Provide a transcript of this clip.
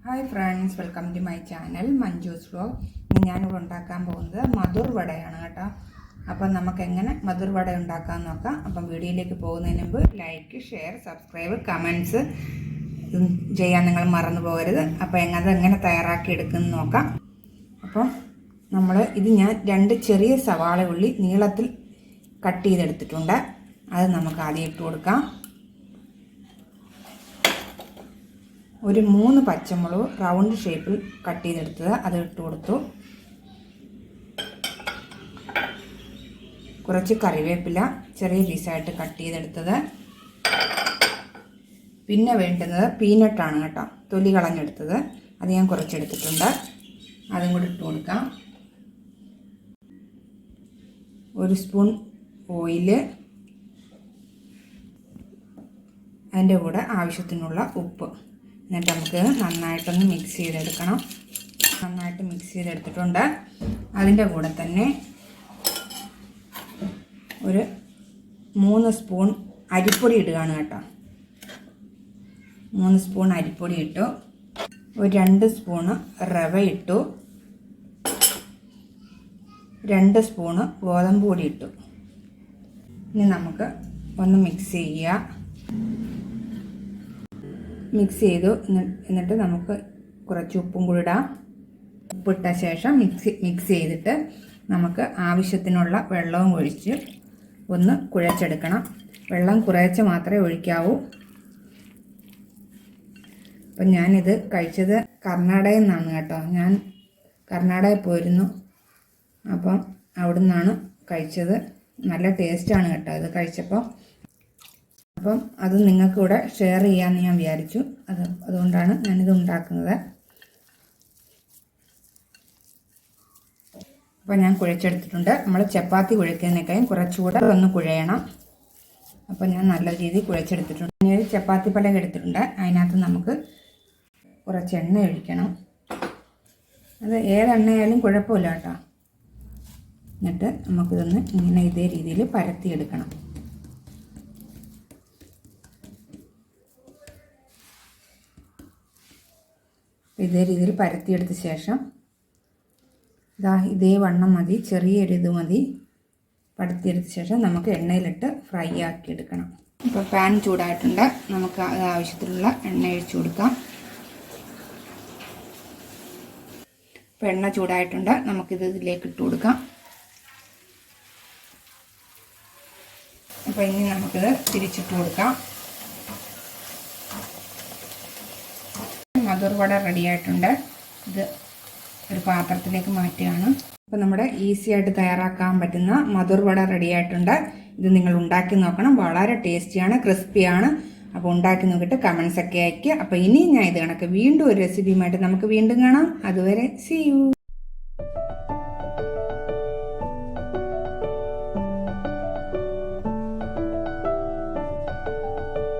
Hi friends, welcome to my channel Manju's vlog. ഇന്ന് ഞാനിവിടെ ഉണ്ടാക്കാൻ പോകുന്നത് മധുർ വടയാണ് കേട്ടോ. അപ്പം നമുക്ക് എങ്ങനെ മധുർ വട ഉണ്ടാക്കാൻ നോക്കാം. അപ്പം വീഡിയോയിലേക്ക് പോകുന്നതിന് മുമ്പ് ലൈക്ക്, ഷെയർ, സബ്സ്ക്രൈബ്, കമൻറ്റ്സ് ചെയ്യാൻ നിങ്ങൾ മറന്നു പോകരുത്. അപ്പോൾ അതെങ്ങനെ തയ്യാറാക്കി എടുക്കുമെന്ന് നോക്കാം. അപ്പം ഞാൻ 2 ചെറിയ സവാള ഉള്ളി നീളത്തിൽ കട്ട് ചെയ്തെടുത്തിട്ടുണ്ട്. അത് നമുക്ക് ആദ്യം ഇട്ട് കൊടുക്കാം. ഒരു 3 പച്ചമുളക് റൗണ്ട് ഷേപ്പിൽ കട്ട് ചെയ്തെടുത്തത് അത് ഇട്ട് കൊടുത്തു. കുറച്ച് കറിവേപ്പില ചെറിയ പീസായിട്ട് കട്ട് ചെയ്തെടുത്തത്. പിന്നെ വേണ്ടുന്നത് പീനട്ടാണ് കേട്ടോ, തൊലി കളഞ്ഞെടുത്തത്. അത് ഞാൻ കുറച്ചെടുത്തിട്ടുണ്ട്. അതും കൂടി ഇട്ട് കൊടുക്കാം. 1 സ്പൂൺ ഓയില്, അതിൻ്റെ കൂടെ ആവശ്യത്തിനുള്ള ഉപ്പ്. എന്നിട്ട് നമുക്ക് നന്നായിട്ടൊന്ന് മിക്സ് ചെയ്തെടുക്കണം. നന്നായിട്ട് മിക്സ് ചെയ്തെടുത്തിട്ടുണ്ട്. അതിൻ്റെ കൂടെ തന്നെ ഒരു 3 സ്പൂൺ അരിപ്പൊടി ഇടുകയാണ് കേട്ടോ. 3 സ്പൂൺ അരിപ്പൊടി ഇട്ടു. ഒരു 2 സ്പൂണ് റവ ഇട്ടു. 2 സ്പൂണ് ഗോതമ്പ് പൊടി ഇട്ടു. ഇനി നമുക്ക് ഒന്ന് മിക്സ് ചെയ്യുക. മിക്സ് ചെയ്തു. എന്നിട്ട് നമുക്ക് കുറച്ച് ഉപ്പും കൂടി ഇടാം. ഉപ്പിട്ട ശേഷം മിക്സ് ചെയ്തിട്ട് നമുക്ക് ആവശ്യത്തിനുള്ള വെള്ളവും ഒഴിച്ച് ഒന്ന് കുഴച്ചെടുക്കണം. വെള്ളം കുറച്ച് മാത്രമേ ഒഴിക്കാവൂ. അപ്പം ഞാനിത് കഴിച്ചത് കർണാടകയിൽ നിന്നാണ് കേട്ടോ. ഞാൻ കർണാടകയിൽ പോയിരുന്നു. അപ്പം അവിടെ നിന്നാണ് കഴിച്ചത്. നല്ല ടേസ്റ്റാണ് കേട്ടോ ഇത് കഴിച്ചപ്പോൾ. അപ്പം അത് നിങ്ങൾക്ക് കൂടെ ഷെയർ ചെയ്യാമെന്ന് ഞാൻ വിചാരിച്ചു. അതുകൊണ്ടാണ് ഞാനിത് ഉണ്ടാക്കുന്നത്. അപ്പോൾ ഞാൻ കുഴച്ചെടുത്തിട്ടുണ്ട്. നമ്മൾ ചപ്പാത്തി കുഴക്കുന്നതിനേക്കാളും കുറച്ചുകൂടെ ഒന്ന് കുഴയണം. അപ്പോൾ ഞാൻ നല്ല രീതിയിൽ കുഴച്ചെടുത്തിട്ടുണ്ട്. ഇനി ഒരു ചപ്പാത്തി പലക എടുത്തിട്ടുണ്ട്. അതിനകത്ത് നമുക്ക് കുറച്ച് എണ്ണ ഒഴിക്കണം. അത് ഏതെണ്ണയായാലും കുഴപ്പമില്ല കേട്ടോ. എന്നിട്ട് നമുക്കിതൊന്ന് ഇങ്ങനെ ഇതേ രീതിയിൽ പരത്തിയെടുക്കണം. ഇതേ രീതിയിൽ പരത്തിയെടുത്ത ശേഷം ഇതേ വണ്ണം മതി, ചെറിയൊരു ഇത് മതി. പരത്തിയെടുത്ത ശേഷം നമുക്ക് എണ്ണയിലിട്ട് ഫ്രൈ ആക്കി എടുക്കണം. ഇപ്പോൾ പാൻ ചൂടായിട്ടുണ്ട്. നമുക്ക് ആവശ്യത്തിനുള്ള എണ്ണ ഒഴിച്ചു കൊടുക്കാം. ഇപ്പോൾ എണ്ണ ചൂടായിട്ടുണ്ട്. നമുക്കിത് ഇതിലേക്ക് ഇട്ട് കൊടുക്കാം. അപ്പോൾ ഇനി നമുക്കിത് തിരിച്ചിട്ട് കൊടുക്കാം. മധുർ വട റെഡി ആയിട്ടുണ്ട്. ഇത് ഒരു പാത്രത്തിലേക്ക് മാറ്റുകയാണ്. അപ്പോൾ നമ്മുടെ ഈസി ആയിട്ട് തയ്യാറാക്കാൻ പറ്റുന്ന മധുർ വട റെഡി ആയിട്ടുണ്ട്. ഇത് നിങ്ങൾ ഉണ്ടാക്കി നോക്കണം. വളരെ ടേസ്റ്റിയാണ്, ക്രിസ്പിയാണ്. അപ്പോൾ ഉണ്ടാക്കി നോക്കിയിട്ട് കമൻസ് ഒക്കെ അയയ്ക്കുക. അപ്പോൾ ഇനി ഞാൻ ഇത് കണക്ക് വീണ്ടും ഒരു റെസിപ്പിയുമായിട്ട് നമുക്ക് വീണ്ടും കാണാം. അതുവരെ സീ യു.